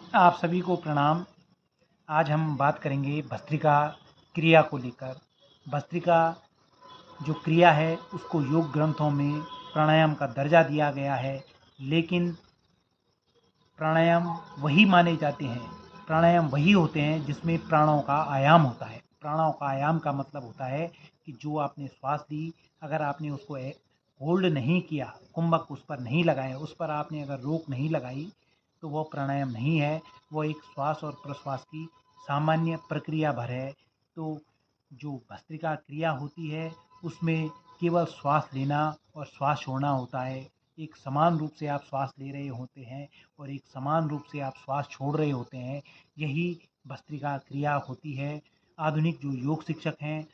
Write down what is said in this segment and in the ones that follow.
आप सभी को प्रणाम। आज हम बात करेंगे भस्त्रिका क्रिया को लेकर। भस्त्रिका जो क्रिया है उसको योग ग्रंथों में प्राणायाम का दर्जा दिया गया है, लेकिन प्राणायाम वही माने जाते हैं, प्राणायाम वही होते हैं जिसमें प्राणों का आयाम होता है। प्राणों का आयाम का मतलब होता है कि जो आपने श्वास ली, अगर आपने उसको होल्ड नहीं किया, कुंभक उस पर नहीं लगाए, उस पर आपने अगर रोक नहीं लगाई, तो वह प्राणायाम नहीं है, वो एक श्वास और प्रश्वास की सामान्य प्रक्रिया भर है। तो जो भस्त्रिका क्रिया होती है उसमें केवल श्वास लेना और श्वास छोड़ना होता है। एक समान रूप से आप श्वास ले रहे होते हैं और एक समान रूप से आप श्वास छोड़ रहे होते हैं, यही भस्त्रिका क्रिया होती है। आधुनिक जो योग शिक्षक हैं,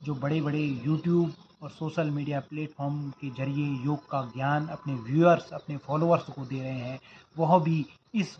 जो बड़े बड़े यूट्यूब और सोशल मीडिया प्लेटफॉर्म के जरिए योग का ज्ञान अपने व्यूअर्स, अपने फॉलोअर्स को दे रहे हैं, वह भी इस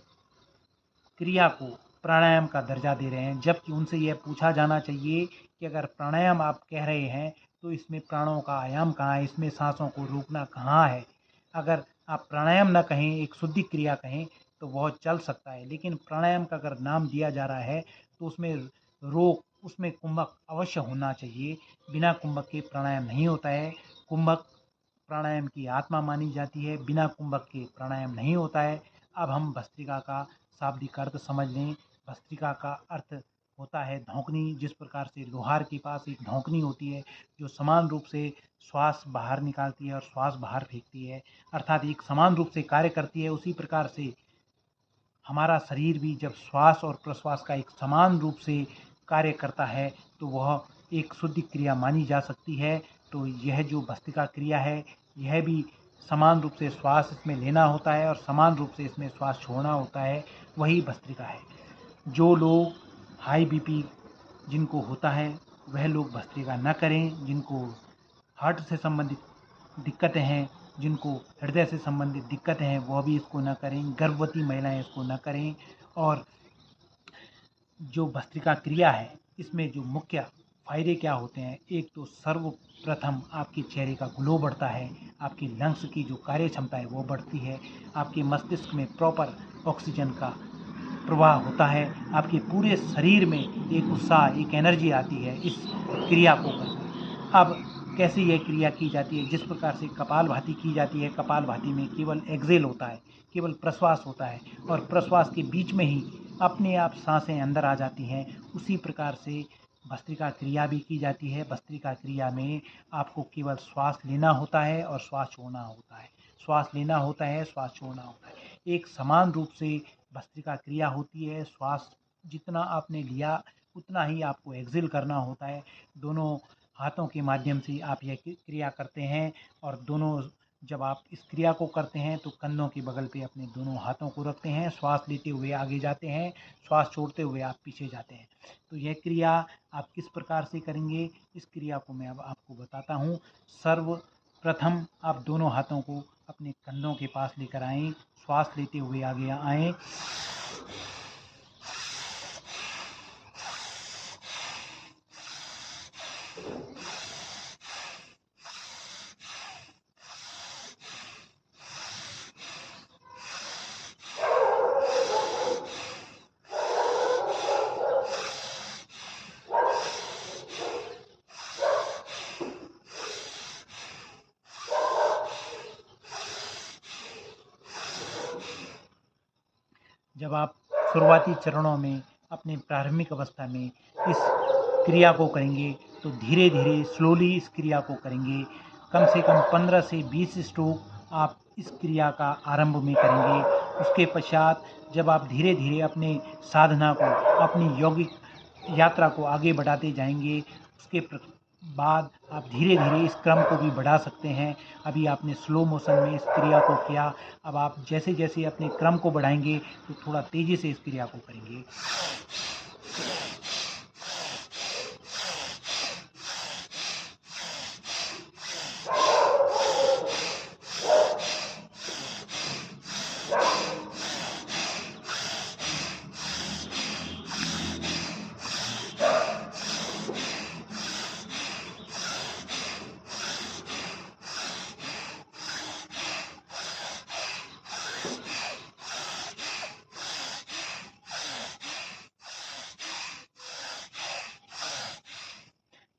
क्रिया को प्राणायाम का दर्जा दे रहे हैं। जबकि उनसे यह पूछा जाना चाहिए कि अगर प्राणायाम आप कह रहे हैं तो इसमें प्राणों का आयाम कहाँ है, इसमें सांसों को रोकना कहाँ है। अगर आप प्राणायाम ना कहें, एक शुद्धि क्रिया कहें, तो वह चल सकता है, लेकिन प्राणायाम का अगर नाम दिया जा रहा है तो उसमें रोक, उसमें कुंभक अवश्य होना चाहिए। बिना कुंभक के प्राणायाम नहीं होता है। कुंभक प्राणायाम की आत्मा मानी जाती है, बिना कुंभक के प्राणायाम नहीं होता है। अब हम भस्त्रिका का शाब्दिक अर्थ समझ लें। भस्त्रिका का अर्थ होता है धौंकनी। जिस प्रकार से लोहार के पास एक धौंकनी होती है जो समान रूप से श्वास बाहर निकालती है और श्वास बाहर फेंकती है, अर्थात एक समान रूप से कार्य करती है, उसी प्रकार से हमारा शरीर भी जब श्वास और प्रश्वास का एक समान रूप से कार्य करता है तो वह एक शुद्धि क्रिया मानी जा सकती है। तो यह जो भस्त्रिका क्रिया है, यह भी समान रूप से श्वास इसमें लेना होता है और समान रूप से इसमें श्वास छोड़ना होता है, वही भस्त्रिका है। जो लोग हाई बीपी जिनको होता है वह लोग भस्त्रिका न करें। जिनको हार्ट से संबंधित दिक्कतें हैं, जिनको हृदय से संबंधित दिक्कतें हैं, वह भी इसको न करें। गर्भवती महिलाएं इसको न करें। और जो भस्त्रिका क्रिया है, इसमें जो मुख्य फायदे क्या होते हैं, एक तो सर्वप्रथम आपके चेहरे का ग्लो बढ़ता है, आपकी लंग्स की जो कार्य क्षमता है वो बढ़ती है, आपके मस्तिष्क में प्रॉपर ऑक्सीजन का प्रवाह होता है, आपके पूरे शरीर में एक उत्साह, एक एनर्जी आती है इस क्रिया को करके। अब कैसे यह क्रिया की जाती है? जिस प्रकार से कपालभाति की जाती है, कपालभाति में केवल एक्सेल होता है, केवल प्रश्वास होता है और प्रश्वास के बीच में ही अपने आप सांसें अंदर आ जाती हैं, उसी प्रकार से भस्त्रिका क्रिया भी की जाती है। भस्त्रिका क्रिया में आपको केवल श्वास लेना होता है और श्वास छोड़ना होता है, श्वास लेना होता है, श्वास छोड़ना होता है। एक समान रूप से भस्त्रिका क्रिया होती है। श्वास जितना आपने लिया उतना ही आपको एक्सेल करना होता है। दोनों हाथों के माध्यम से आप यह क्रिया करते हैं और दोनों, जब आप इस क्रिया को करते हैं तो कंधों के बगल पे अपने दोनों हाथों को रखते हैं, श्वास लेते हुए आगे जाते हैं, श्वास छोड़ते हुए आप पीछे जाते हैं। तो यह क्रिया आप किस प्रकार से करेंगे, इस क्रिया को मैं अब आपको बताता हूँ। सर्वप्रथम आप दोनों हाथों को अपने कंधों के पास लेकर आएं, श्वास लेते हुए आगे आएं, जब आप शुरुआती चरणों में अपने प्रारंभिक अवस्था में इस क्रिया को करेंगे तो धीरे धीरे स्लोली इस क्रिया को करेंगे। कम से कम 15 से 20 स्ट्रोक आप इस क्रिया का आरंभ में करेंगे। उसके पश्चात जब आप धीरे धीरे अपने साधना को, अपनी यौगिक यात्रा को आगे बढ़ाते जाएंगे, उसके बाद आप धीरे धीरे इस क्रम को भी बढ़ा सकते हैं। अभी आपने स्लो मोशन में इस क्रिया को किया, अब आप जैसे जैसे अपने क्रम को बढ़ाएंगे तो थोड़ा तेज़ी से इस क्रिया को करेंगे।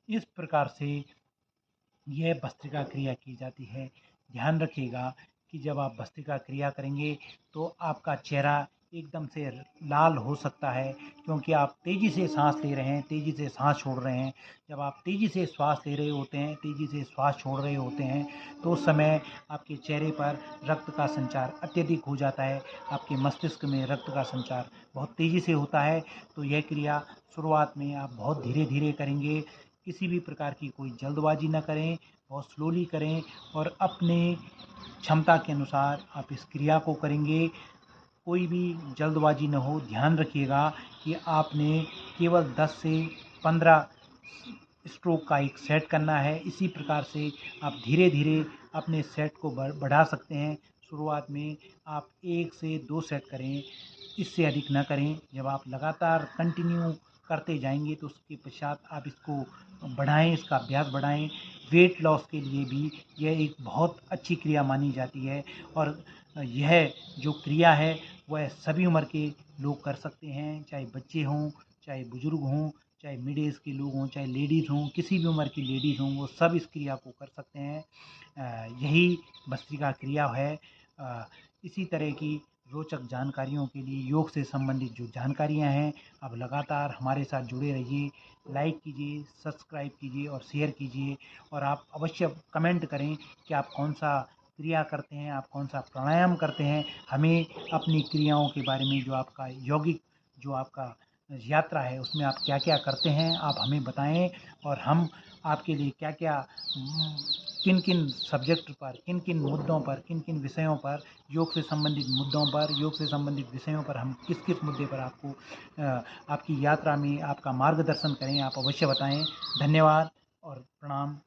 इस प्रकार से यह भस्त्रिका क्रिया की जाती है। ध्यान रखिएगा कि जब आप भस्त्रिका क्रिया करेंगे तो आपका चेहरा एकदम से लाल हो सकता है, क्योंकि आप तेज़ी से साँस ले रहे हैं, तेज़ी से साँस छोड़ रहे हैं। जब आप तेज़ी से श्वास ले रहे होते हैं, तेज़ी से श्वास छोड़ रहे होते हैं, तो उस समय आपके चेहरे पर रक्त का संचार अत्यधिक हो जाता है। आपके मस्तिष्क में रक्त का संचार बहुत तेज़ी से होता है। तो यह क्रिया शुरुआत में आप बहुत धीरे-धीरे करेंगे। किसी भी प्रकार की कोई जल्दबाजी ना करें, बहुत स्लोली करें और अपने क्षमता के अनुसार आप इस क्रिया को करेंगे। कोई भी जल्दबाजी न हो। ध्यान रखिएगा कि आपने केवल 10 से 15 स्ट्रोक का एक सेट करना है। इसी प्रकार से आप धीरे-धीरे अपने सेट को बढ़ा सकते हैं। शुरुआत में आप 1 से 2 सेट करें, इससे अधिक ना करें। जब आप लगातार कंटिन्यू करते जाएँगे तो उसके पश्चात आप इसको बढ़ाएँ, इसका अभ्यास बढ़ाएँ। वेट लॉस के लिए भी यह एक बहुत अच्छी क्रिया मानी जाती है और यह जो क्रिया है वह सभी उम्र के लोग कर सकते हैं, चाहे बच्चे हों, चाहे बुजुर्ग हों, चाहे मिड एज के लोग हों, चाहे लेडीज़ हों, किसी भी उम्र की लेडीज़ हों, वो सब इस क्रिया को कर सकते हैं। यही भस्त्रिका क्रिया है। इसी तरह की रोचक जानकारियों के लिए योग से संबंधित जो जानकारियाँ हैं, आप लगातार हमारे साथ जुड़े रहिए। लाइक कीजिए, सब्सक्राइब कीजिए और शेयर कीजिए और आप अवश्य कमेंट करें कि आप कौन-सा क्रिया करते हैं, आप कौन-सा प्राणायाम करते हैं। हमें अपनी क्रियाओं के बारे में जो आपका यौगिक जो आपका यात्रा है उसमें आप क्या-क्या करते हैं, आप हमें बताएँ और हम आपके लिए क्या-क्या किन-किन सब्जेक्ट पर, किन-किन मुद्दों पर, किन-किन विषयों पर, योग से संबंधित मुद्दों पर, योग से संबंधित विषयों पर हम किस-किस मुद्दे पर आपको आपकी यात्रा में आपका मार्गदर्शन करें, आप अवश्य बताएँ। धन्यवाद और प्रणाम।